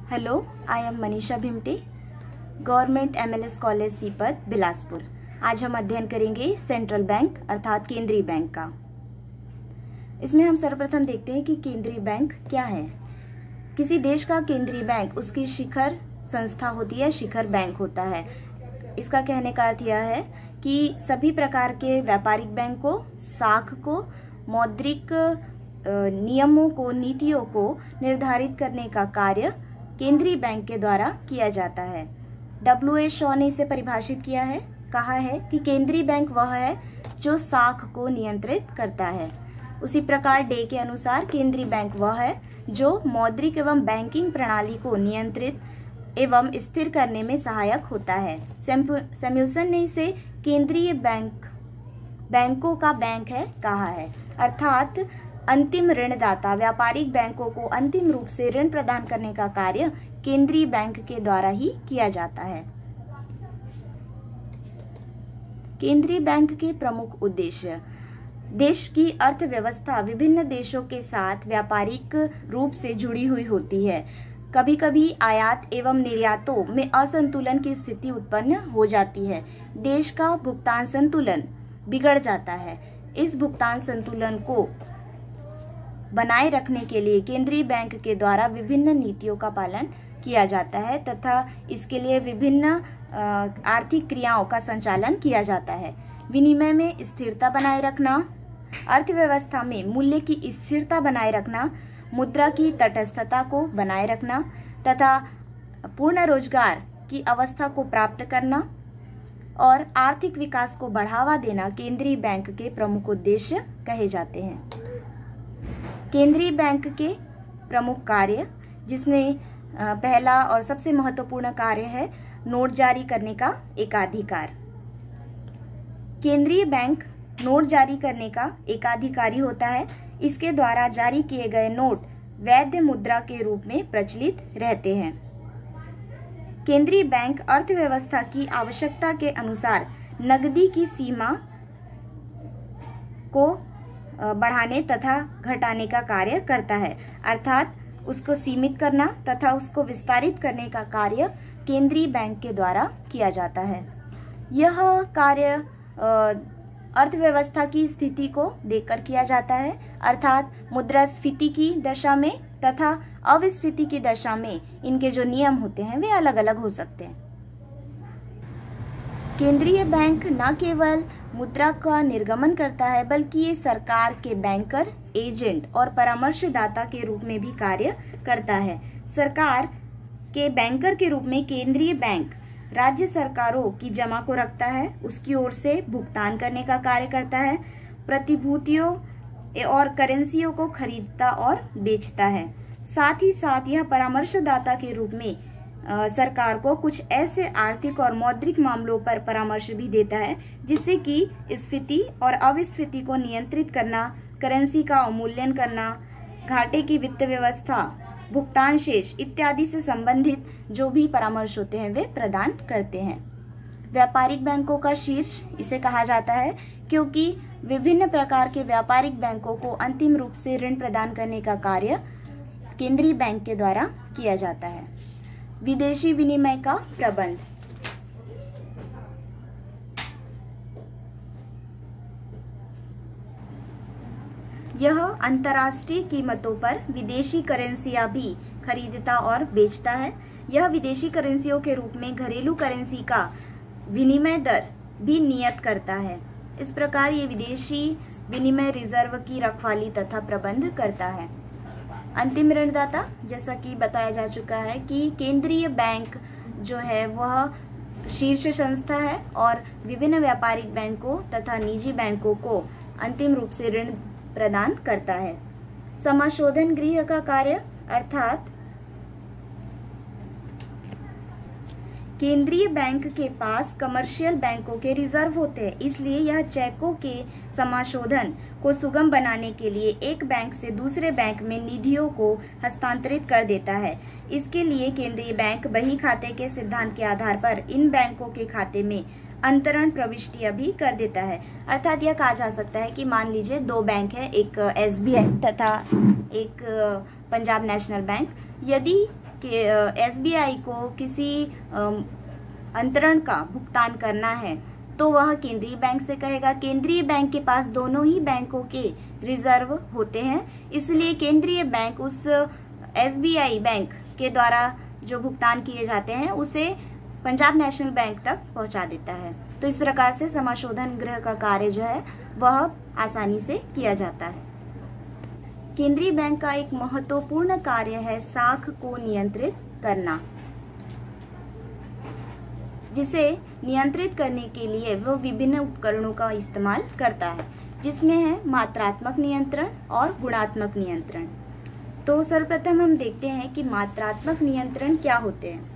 Hello, I am Manisha Bhimte, government MLS college Sipat Bilaspur. आज हम अध्ययन करेंगे सेंट्रल बैंक अर्थात केंद्रीय बैंक का। इसमें हम सर्वप्रथम देखते हैं कि केंद्रीय बैंक क्या है। किसी देश का केंद्रीय बैंक उसकी शिखर संस्था होती है, शिखर बैंक होता है। इसका कहने का अर्थ यह है कि सभी प्रकार के व्यापारिक बैंक को, साख को, मौद्रिक नियमों को, नीतियों को निर्धारित करने का कार्य केंद्रीय बैंक के द्वारा किया जाता है। W.A. शॉ ने इसे परिभाषित किया है, कहा है कि केंद्रीय बैंक वह है जो साख को नियंत्रित करता है। उसी प्रकार डे के अनुसार केंद्रीय बैंक वह है जो मौद्रिक एवं बैंकिंग प्रणाली को नियंत्रित एवं स्थिर करने में सहायक होता है। सैमुअल्सन ने इसे केंद्रीय बैंक बैंकों का बैंक है कहा है, अर्थात अंतिम ऋणदाता व्यापारिक बैंकों को अंतिम रूप से ऋण प्रदान करने का कार्य केंद्रीय बैंक के द्वारा ही किया जाता है। केंद्रीय बैंक के प्रमुख उद्देश्य: देश की अर्थव्यवस्था विभिन्न देशों के साथ व्यापारिक रूप से जुड़ी हुई होती है। कभी कभी आयात एवं निर्यातों में असंतुलन की स्थिति उत्पन्न हो जाती है। देश का भुगतान संतुलन बिगड़ जाता है। इस भुगतान संतुलन को बनाए रखने के लिए केंद्रीय बैंक के द्वारा विभिन्न नीतियों का पालन किया जाता है तथा इसके लिए विभिन्न आर्थिक क्रियाओं का संचालन किया जाता है। विनिमय में स्थिरता बनाए रखना, अर्थव्यवस्था में मूल्य की स्थिरता बनाए रखना, मुद्रा की तटस्थता को बनाए रखना तथा पूर्ण रोजगार की अवस्था को प्राप्त करना और आर्थिक विकास को बढ़ावा देना केंद्रीय बैंक के प्रमुख उद्देश्य कहे जाते हैं। केंद्रीय बैंक के प्रमुख कार्य, जिसमें पहला और सबसे महत्वपूर्ण कार्य है नोट जारी करने का एकाधिकार। केंद्रीय बैंक नोट जारी करने का एकाधिकारी होता है। इसके द्वारा जारी किए गए नोट वैध मुद्रा के रूप में प्रचलित रहते हैं। केंद्रीय बैंक अर्थव्यवस्था की आवश्यकता के अनुसार नकदी की सीमा को बढ़ाने तथा घटाने का कार्य करता है, अर्थात उसको सीमित करना तथा उसको विस्तारित करने का कार्य केंद्रीय बैंक के द्वारा किया जाता है। यह कार्य अर्थव्यवस्था की स्थिति को देखकर किया जाता है, अर्थात मुद्रास्फीति की दशा में तथा अविस्फीति की दशा में इनके जो नियम होते हैं वे अलग अलग हो सकते हैं। केंद्रीय बैंक न केवल मुद्रा का निर्गमन करता है बल्कि ये सरकार के बैंकर, एजेंट और परामर्शदाता के रूप में भी कार्य करता है। सरकार के बैंकर के रूप में केंद्रीय बैंक राज्य सरकारों की जमा को रखता है, उसकी ओर से भुगतान करने का कार्य करता है, प्रतिभूतियों और करेंसियों को खरीदता और बेचता है। साथ ही साथ यह परामर्शदाता के रूप में सरकार को कुछ ऐसे आर्थिक और मौद्रिक मामलों पर परामर्श भी देता है जिससे कि स्फीति और अविस्फीति को नियंत्रित करना, करेंसी का अवमूल्यन करना, घाटे की वित्त व्यवस्था, भुगतान शेष इत्यादि से संबंधित जो भी परामर्श होते हैं वे प्रदान करते हैं। व्यापारिक बैंकों का शीर्ष इसे कहा जाता है क्योंकि विभिन्न प्रकार के व्यापारिक बैंकों को अंतिम रूप से ऋण प्रदान करने का कार्य केंद्रीय बैंक के द्वारा किया जाता है। विदेशी विनिमय का प्रबंध: यह अंतर्राष्ट्रीय कीमतों पर विदेशी करेंसियां भी खरीदता और बेचता है। यह विदेशी करेंसियों के रूप में घरेलू करेंसी का विनिमय दर भी नियत करता है। इस प्रकार ये विदेशी विनिमय रिजर्व की रखवाली तथा प्रबंध करता है। अंतिम ऋणदाता, जैसा कि बताया जा चुका है कि केंद्रीय बैंक जो है वह शीर्ष संस्था है और विभिन्न व्यापारिक बैंकों तथा निजी बैंकों को अंतिम रूप से ऋण प्रदान करता है। समाशोधन गृह का कार्य, अर्थात केंद्रीय बैंक के पास कमर्शियल बैंकों के रिजर्व होते हैं, इसलिए यह चेकों के समाशोधन को सुगम बनाने के लिए एक बैंक से दूसरे बैंक में निधियों को हस्तांतरित कर देता है। इसके लिए केंद्रीय बैंक बही खाते के सिद्धांत के आधार पर इन बैंकों के खाते में अंतरण प्रविष्टियां भी कर देता है। अर्थात यह कहा जा सकता है कि मान लीजिए दो बैंक है, एक SBI तथा एक पंजाब नेशनल बैंक। यदि कि SBI को किसी अंतरण का भुगतान करना है तो वह केंद्रीय बैंक से कहेगा। केंद्रीय बैंक के पास दोनों ही बैंकों के रिजर्व होते हैं, इसलिए केंद्रीय बैंक उस SBI बैंक के द्वारा जो भुगतान किए जाते हैं उसे पंजाब नेशनल बैंक तक पहुंचा देता है। तो इस प्रकार से समाशोधन गृह का कार्य जो है वह आसानी से किया जाता है। केंद्रीय बैंक का एक महत्वपूर्ण कार्य है साख को नियंत्रित करना, जिसे नियंत्रित करने के लिए वह विभिन्न उपकरणों का इस्तेमाल करता है, जिसमें है मात्रात्मक नियंत्रण और गुणात्मक नियंत्रण। तो सर्वप्रथम हम देखते हैं कि मात्रात्मक नियंत्रण क्या होते हैं।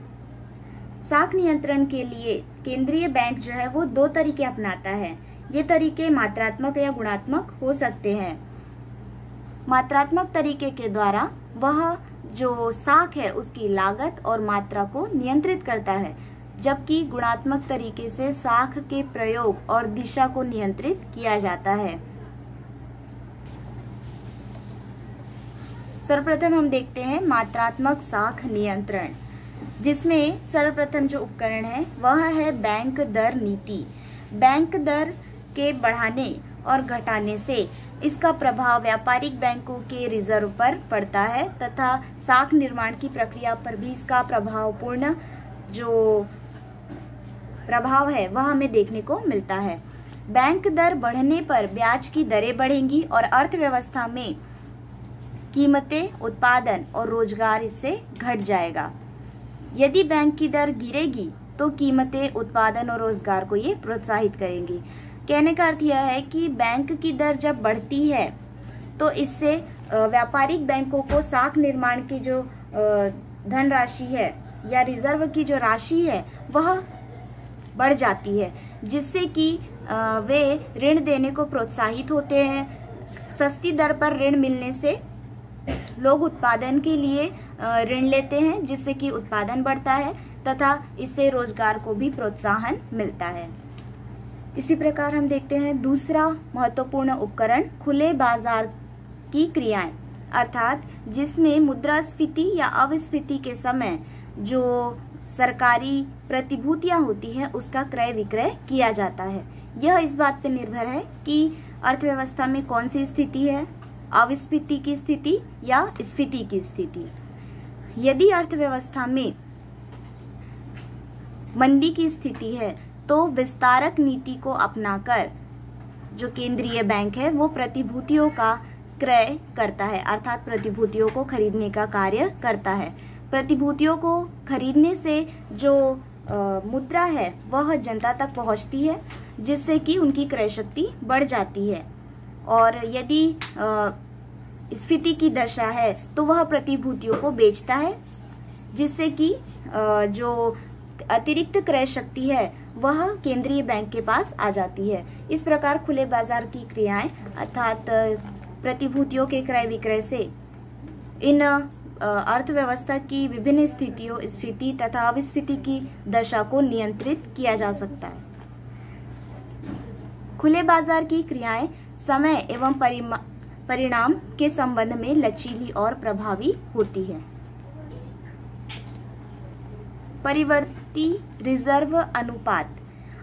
साख नियंत्रण के लिए केंद्रीय बैंक जो है वो दो तरीके अपनाता है। ये तरीके मात्रात्मक या गुणात्मक हो सकते हैं। मात्रात्मक तरीके के द्वारा वह जो साख है उसकी लागत और मात्रा को नियंत्रित करता है, जबकि गुणात्मक तरीके से साख के प्रयोग और दिशा को नियंत्रित किया जाता है। सर्वप्रथम हम देखते हैं मात्रात्मक साख नियंत्रण, जिसमें सर्वप्रथम जो उपकरण है वह है बैंक दर नीति। बैंक दर के बढ़ाने और घटाने से इसका प्रभाव व्यापारिक बैंकों के रिजर्व पर पड़ता है तथा साख निर्माण की प्रक्रिया पर भी इसका प्रभावपूर्ण जो प्रभाव है वह हमें देखने को मिलता है। बैंक दर बढ़ने पर ब्याज की दरें बढ़ेंगी और अर्थव्यवस्था में कीमतें, उत्पादन और रोजगार इससे घट जाएगा। यदि बैंक की दर गिरेगी तो कीमतें, उत्पादन और रोजगार को ये प्रोत्साहित करेंगी। कहने का अर्थ यह है कि बैंक की दर जब बढ़ती है तो इससे व्यापारिक बैंकों को साख निर्माण की जो धनराशि है या रिजर्व की जो राशि है वह बढ़ जाती है, जिससे कि वे ऋण देने को प्रोत्साहित होते हैं। सस्ती दर पर ऋण मिलने से लोग उत्पादन के लिए ऋण लेते हैं, जिससे कि उत्पादन बढ़ता है तथा इससे रोजगार को भी प्रोत्साहन मिलता है। इसी प्रकार हम देखते हैं दूसरा महत्वपूर्ण उपकरण खुले बाजार की क्रियाएं, अर्थात जिसमें मुद्रास्फीति या अविस्फीति के समय जो सरकारी प्रतिभूतियां होती है उसका क्रय विक्रय किया जाता है। यह इस बात पर निर्भर है कि अर्थव्यवस्था में कौन सी स्थिति है, अविस्फीति की स्थिति या स्फीति की स्थिति। यदि अर्थव्यवस्था में मंदी की स्थिति है तो विस्तारक नीति को अपनाकर जो केंद्रीय बैंक है वो प्रतिभूतियों का क्रय करता है, अर्थात प्रतिभूतियों को खरीदने का कार्य करता है। प्रतिभूतियों को खरीदने से जो मुद्रा है वह जनता तक पहुंचती है, जिससे कि उनकी क्रय शक्ति बढ़ जाती है। और यदि स्फीति की दशा है तो वह प्रतिभूतियों को बेचता है, जिससे कि जो अतिरिक्त क्रय शक्ति है वह केंद्रीय बैंक के पास आ जाती है। इस प्रकार खुले बाजार की क्रियाएं अर्थात प्रतिभूतियों के क्रय विक्रय से इन अर्थव्यवस्था की विभिन्न स्थितियों, स्फीति तथा अविस्फीति की दशा को नियंत्रित किया जा सकता है। खुले बाजार की क्रियाएं समय एवं परिणाम के संबंध में लचीली और प्रभावी होती है। परिवर्ती रिजर्व अनुपात,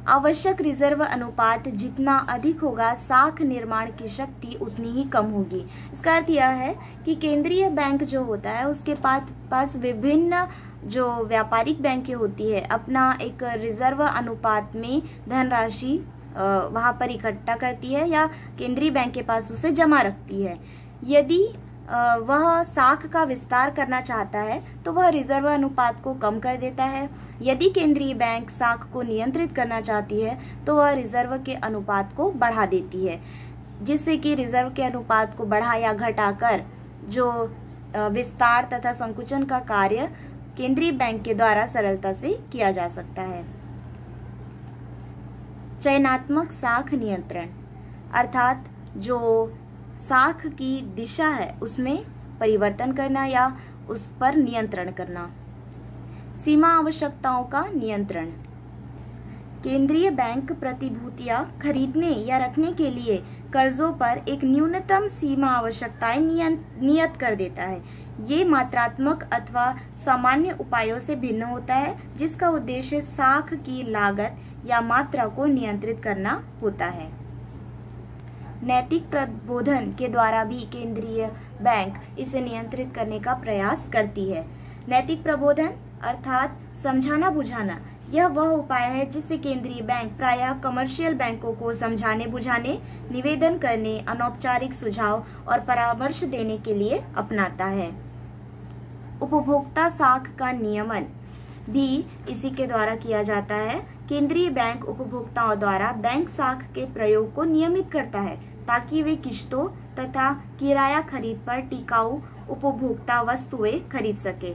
आवश्यक रिजर्व अनुपात जितना अधिक होगा साख निर्माण की शक्ति उतनी ही कम होगी। इसका अर्थ यह है कि केंद्रीय बैंक जो होता है उसके पास विभिन्न जो व्यापारिक बैंकें होती है अपना एक रिजर्व अनुपात में धनराशि वहाँ पर इकट्ठा करती है या केंद्रीय बैंक के पास उसे जमा रखती है। यदि वह साख का विस्तार करना चाहता है तो वह रिजर्व अनुपात को कम कर देता है। यदि केंद्रीय बैंक साख को नियंत्रित करना चाहती है तो वह रिजर्व के अनुपात को बढ़ा देती है, जिससे कि रिजर्व के अनुपात को बढ़ा या घटाकर जो विस्तार तथा संकुचन का कार्य केंद्रीय बैंक के द्वारा सरलता से किया जा सकता है। चयनात्मक साख नियंत्रण, अर्थात जो साख की दिशा है उसमें परिवर्तन करना या उस पर नियंत्रण करना। सीमा आवश्यकताओं का नियंत्रण, केंद्रीय बैंक प्रतिभूतियां खरीदने या रखने के लिए कर्जों पर एक न्यूनतम सीमा आवश्यकताएं नियत कर देता है। ये मात्रात्मक अथवा सामान्य उपायों से भिन्न होता है, जिसका उद्देश्य साख की लागत या मात्रा को नियंत्रित करना होता है। नैतिक प्रबोधन के द्वारा भी केंद्रीय बैंक इसे नियंत्रित करने का प्रयास करती है। नैतिक प्रबोधन अर्थात समझाना बुझाना, यह वह उपाय है जिससे केंद्रीय बैंक प्रायः कमर्शियल बैंकों को समझाने बुझाने, निवेदन करने, अनौपचारिक सुझाव और परामर्श देने के लिए अपनाता है। उपभोक्ता साख का नियमन भी इसी के द्वारा किया जाता है। केंद्रीय बैंक उपभोक्ताओं द्वारा बैंक साख के प्रयोग को नियमित करता है ताकि वे किश्तों तथा किराया खरीद पर टिकाऊ उपभोक्ता वस्तुएं खरीद सके।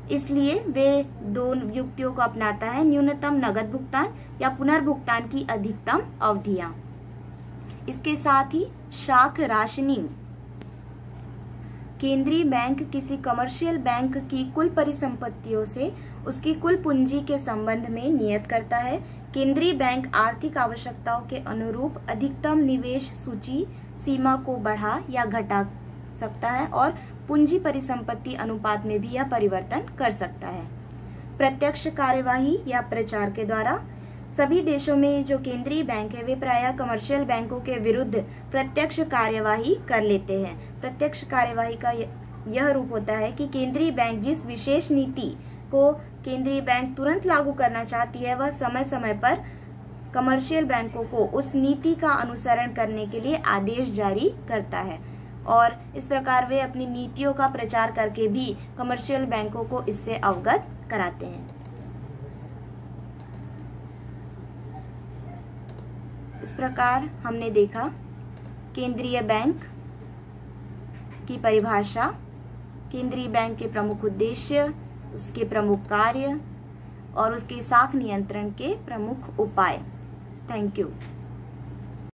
इसलिए वे दो युक्तियों को अपनाता है: न्यूनतम नगद भुगतान या पुनर्भुगतान की अधिकतम अवधियां। इसके साथ ही साख राशनिंग, केंद्रीय बैंक किसी कमर्शियल बैंक की कुल परिसंपत्तियों से उसकी कुल पूंजी के संबंध में नियत करता है। केंद्रीय बैंक आर्थिक आवश्यकताओं के अनुरूप अधिकतम निवेश सूची सीमा को बढ़ा या घटा सकता है और पूंजी परिसंपत्ति अनुपात में भी यह परिवर्तन कर सकता है। प्रत्यक्ष कार्यवाही या प्रचार के द्वारा, सभी देशों में जो केंद्रीय बैंक है वे प्रायः कमर्शियल बैंकों के विरुद्ध प्रत्यक्ष कार्यवाही कर लेते हैं। प्रत्यक्ष कार्यवाही का यह रूप होता है कि केंद्रीय बैंक जिस विशेष नीति को केंद्रीय बैंक तुरंत लागू करना चाहती है, वह समय समय पर कमर्शियल बैंकों को उस नीति का अनुसरण करने के लिए आदेश जारी करता है और इस प्रकार वे अपनी नीतियों का प्रचार करके भी कमर्शियल बैंकों को इससे अवगत कराते हैं। इस प्रकार हमने देखा केंद्रीय बैंक की परिभाषा, केंद्रीय बैंक के प्रमुख उद्देश्य, उसके प्रमुख कार्य और उसके साख नियंत्रण के प्रमुख उपाय। Thank you.